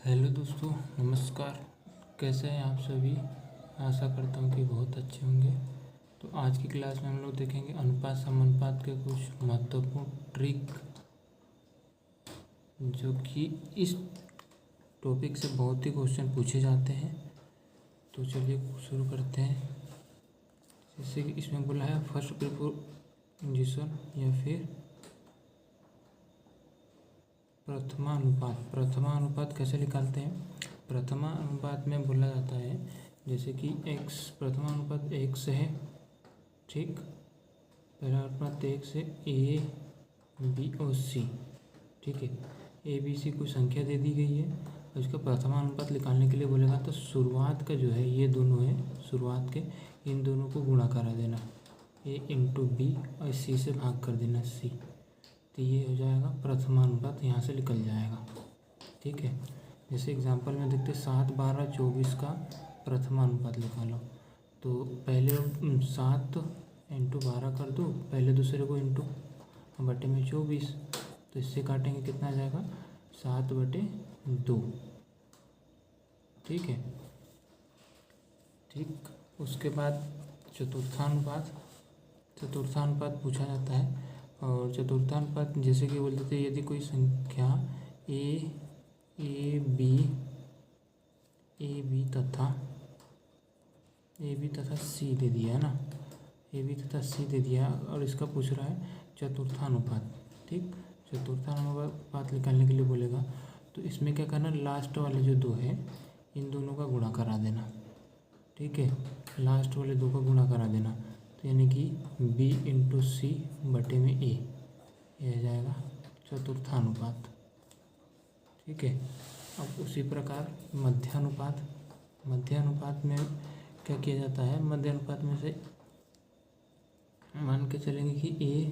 Hello दोस्तों, नमस्कार। कैसे हैं आप सभी? आशा करता हूँ कि बहुत अच्छे होंगे। तो आज की क्लास में हम लोग देखेंगे अनुपात समानुपात के कुछ महत्वपूर्ण ट्रिक, जो कि इस टॉपिक से बहुत ही क्वेश्चन पूछे जाते हैं। तो चलिए शुरू करते हैं। जैसे कि इसमें बोला है फर्स्ट प्रीपोजिशन या फिर प्रथमानुपात कैसे निकालते हैं। प्रथमानुपात में बोला जाता है जैसे कि x प्रथमानुपात 1 से है, ठीक। पहला अनुपात 1 से a b और c, ठीक है। a b c कोई संख्या दे दी गई है और इसका प्रथमानुपात निकालने के लिए बोलेगा तो शुरुआत का जो है ये दोनों है, शुरुआत के इन दोनों को गुणा करा देना, a इंटू बी और c से भाग कर देना c। तो ये हो जाएगा प्रथमानुपात, यहाँ से निकल जाएगा, ठीक है। जैसे एग्जांपल में देखते 7, 12, 24 का प्रथमानुपात निकालो। तो पहले 7 इंटू 12 कर दो, पहले दूसरे को इंटू बटे में 24, तो इससे काटेंगे कितना आ जाएगा 7/2, ठीक है। ठीक, उसके बाद चतुर्थानुपात पूछा जाता है। और चतुर्थानुपात जैसे कि बोलते थे यदि कोई संख्या ए बी तथा सी दे दिया है ना, ए बी तथा सी दे दिया और इसका पूछ रहा है चतुर्थानुपात, ठीक। चतुर्थानुपात निकालने के लिए बोलेगा तो इसमें क्या करना, लास्ट वाले जो दो है इन दोनों का गुणा करा देना, ठीक है। लास्ट वाले दो का गुणा करा देना, तो यानी कि b इंटू सी बटे में a, यह जाएगा चतुर्थानुपात, ठीक है। अब उसी प्रकार मध्यानुपात में क्या किया जाता है, मध्यानुपात में से मान के चलेंगे कि a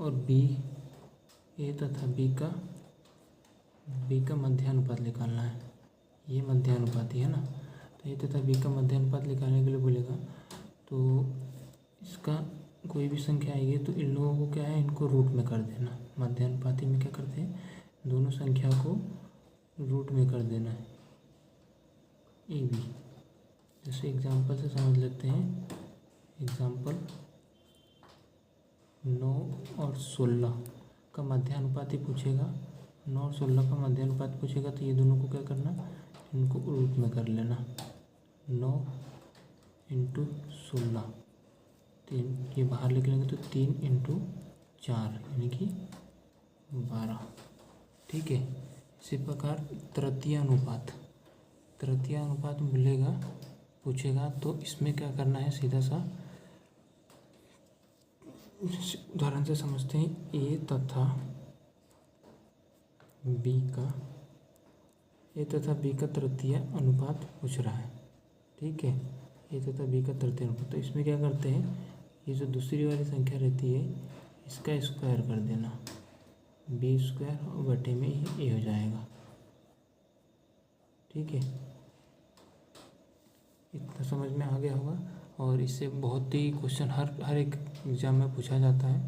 और b, a तथा b का मध्यानुपात निकालना है, ये मध्यानुपाती है ना। तो a तथा b का मध्यानुपात निकालने के लिए बोलेगा तो इसका कोई भी संख्या आएगी तो इन लोगों को क्या है, इनको रूट में कर देना। मध्यानुपाती में क्या करते हैं, दोनों संख्या को रूट में कर देना है, ए बी। जैसे एग्जांपल से समझ लेते हैं। एग्जांपल 9 और 16 का मध्यानुपाती पूछेगा, 9 और 16 का मध्यानुपात पूछेगा तो ये दोनों को क्या करना, इनको रूट में कर लेना। 9 इंटू 16, 3 ये बाहर निकलेंगे तो 3 इंटू 4 यानी कि 12, ठीक है। इसी प्रकार तृतीय अनुपात पूछेगा तो इसमें क्या करना है, सीधा सा उदाहरण से समझते हैं। ए तथा बी का तृतीय अनुपात पूछ रहा है, ठीक है। ए तथा बी का तृतीय अनुपात, तो इसमें क्या करते हैं, ये जो दूसरी वाली संख्या रहती है इसका स्क्वायर कर देना, बी स्क्वायर और बटे में ए हो जाएगा, ठीक है। इतना समझ में आ गया होगा। और इससे बहुत ही क्वेश्चन हर एक एग्ज़ाम में पूछा जाता है।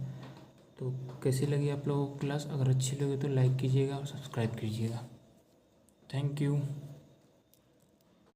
तो कैसी लगी आप लोगों को क्लास? अगर अच्छी लगी तो लाइक कीजिएगा और सब्सक्राइब कीजिएगा। Thank you.